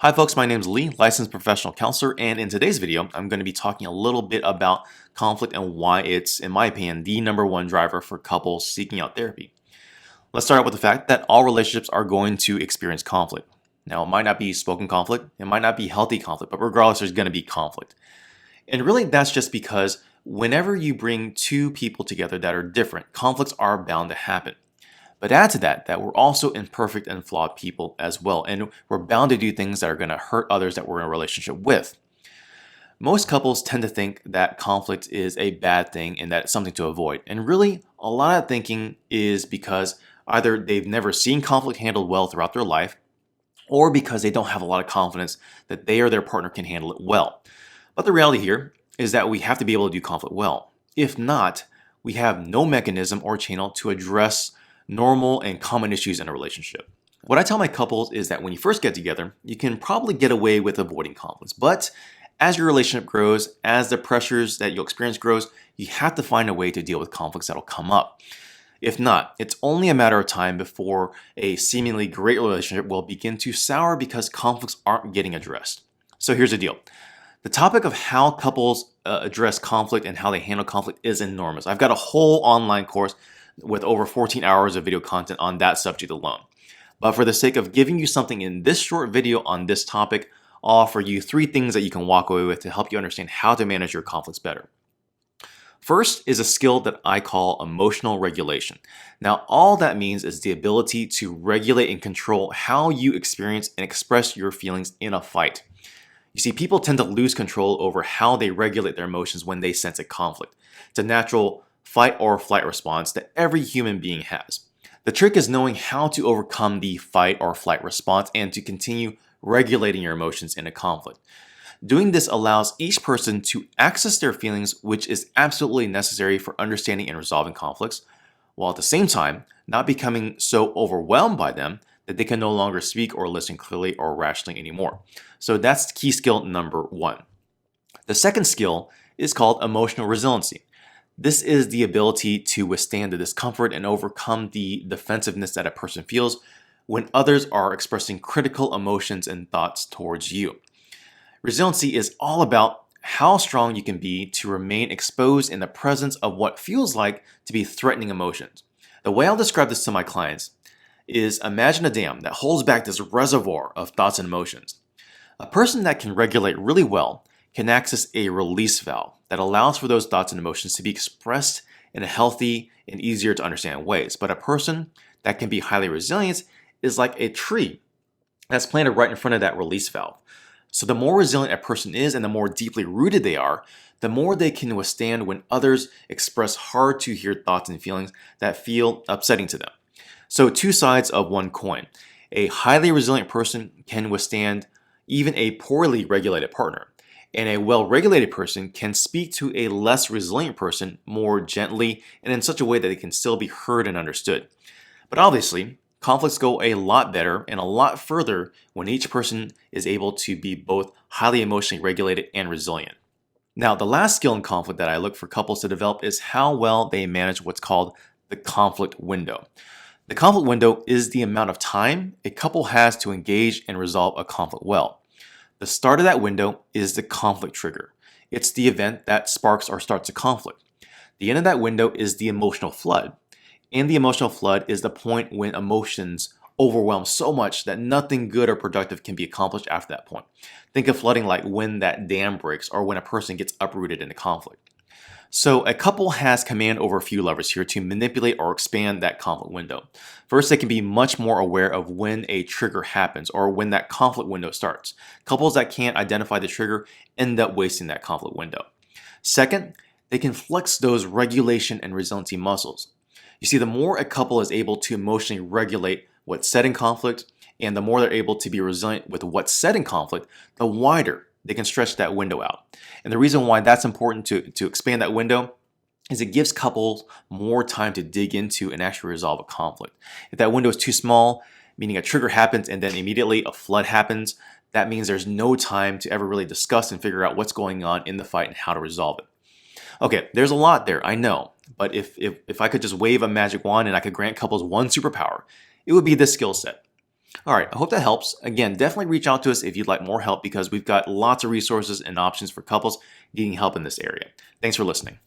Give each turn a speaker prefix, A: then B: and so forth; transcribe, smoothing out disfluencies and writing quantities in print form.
A: Hi folks, my name is Lee, licensed professional counselor, and in today's video, I'm going to be talking a little bit about conflict and why it's, in my opinion, the number one driver for couples seeking out therapy. Let's start out with the fact that all relationships are going to experience conflict. Now, it might not be spoken conflict, it might not be healthy conflict, but regardless, there's going to be conflict. And really, that's just because whenever you bring two people together that are different, conflicts are bound to happen. But add to that we're also imperfect and flawed people as well, and we're bound to do things that are going to hurt others that we're in a relationship with. Most couples tend to think that conflict is a bad thing and that it's something to avoid. And really, a lot of thinking is because either they've never seen conflict handled well throughout their life, or because they don't have a lot of confidence that they or their partner can handle it well. But the reality here is that we have to be able to do conflict well. If not, we have no mechanism or channel to address normal and common issues in a relationship. What I tell my couples is that when you first get together, you can probably get away with avoiding conflicts. But as your relationship grows, as the pressures that you'll experience grows, you have to find a way to deal with conflicts that'll come up. If not, it's only a matter of time before a seemingly great relationship will begin to sour because conflicts aren't getting addressed. So here's the deal. The topic of how couples address conflict and how they handle conflict is enormous. I've got a whole online course with over 14 hours of video content on that subject alone. But for the sake of giving you something in this short video on this topic, I'll offer you 3 things that you can walk away with to help you understand how to manage your conflicts better. First is a skill that I call emotional regulation. Now, all that means is the ability to regulate and control how you experience and express your feelings in a fight. You see, people tend to lose control over how they regulate their emotions when they sense a conflict. It's a natural fight or flight response that every human being has. The trick is knowing how to overcome the fight or flight response and to continue regulating your emotions in a conflict. Doing this allows each person to access their feelings, which is absolutely necessary for understanding and resolving conflicts, while at the same time not becoming so overwhelmed by them that they can no longer speak or listen clearly or rationally anymore. So that's key skill number 1. The second skill is called emotional resiliency. This is the ability to withstand the discomfort and overcome the defensiveness that a person feels when others are expressing critical emotions and thoughts towards you. Resiliency is all about how strong you can be to remain exposed in the presence of what feels like to be threatening emotions. The way I'll describe this to my clients is imagine a dam that holds back this reservoir of thoughts and emotions. A person that can regulate really well can access a release valve that allows for those thoughts and emotions to be expressed in a healthy and easier to understand ways. But a person that can be highly resilient is like a tree that's planted right in front of that release valve. So the more resilient a person is and the more deeply rooted they are, the more they can withstand when others express hard to hear thoughts and feelings that feel upsetting to them. So 2 sides of one coin. A highly resilient person can withstand even a poorly regulated partner. And a well-regulated person can speak to a less resilient person more gently and in such a way that they can still be heard and understood. But obviously, conflicts go a lot better and a lot further when each person is able to be both highly emotionally regulated and resilient. Now, the last skill in conflict that I look for couples to develop is how well they manage what's called the conflict window. The conflict window is the amount of time a couple has to engage and resolve a conflict well. The start of that window is the conflict trigger. It's the event that sparks or starts a conflict. The end of that window is the emotional flood. And the emotional flood is the point when emotions overwhelm so much that nothing good or productive can be accomplished after that point. Think of flooding like when that dam breaks or when a person gets uprooted in a conflict. So a couple has command over a few levers here to manipulate or expand that conflict window. First, they can be much more aware of when a trigger happens or when that conflict window starts. Couples that can't identify the trigger end up wasting that conflict window. Second, they can flex those regulation and resiliency muscles. You see, the more a couple is able to emotionally regulate what's said in conflict, and the more they're able to be resilient with what's said in conflict, the wider they can stretch that window out. And the reason why that's important to expand that window is it gives couples more time to dig into and actually resolve a conflict. If that window is too small, meaning a trigger happens and then immediately a flood happens, that means there's no time to ever really discuss and figure out what's going on in the fight and how to resolve it. Okay, there's a lot there, I know. But if I could just wave a magic wand and I could grant couples one superpower, it would be this skill set. All right, I hope that helps. Again, definitely reach out to us if you'd like more help because we've got lots of resources and options for couples needing help in this area. Thanks for listening.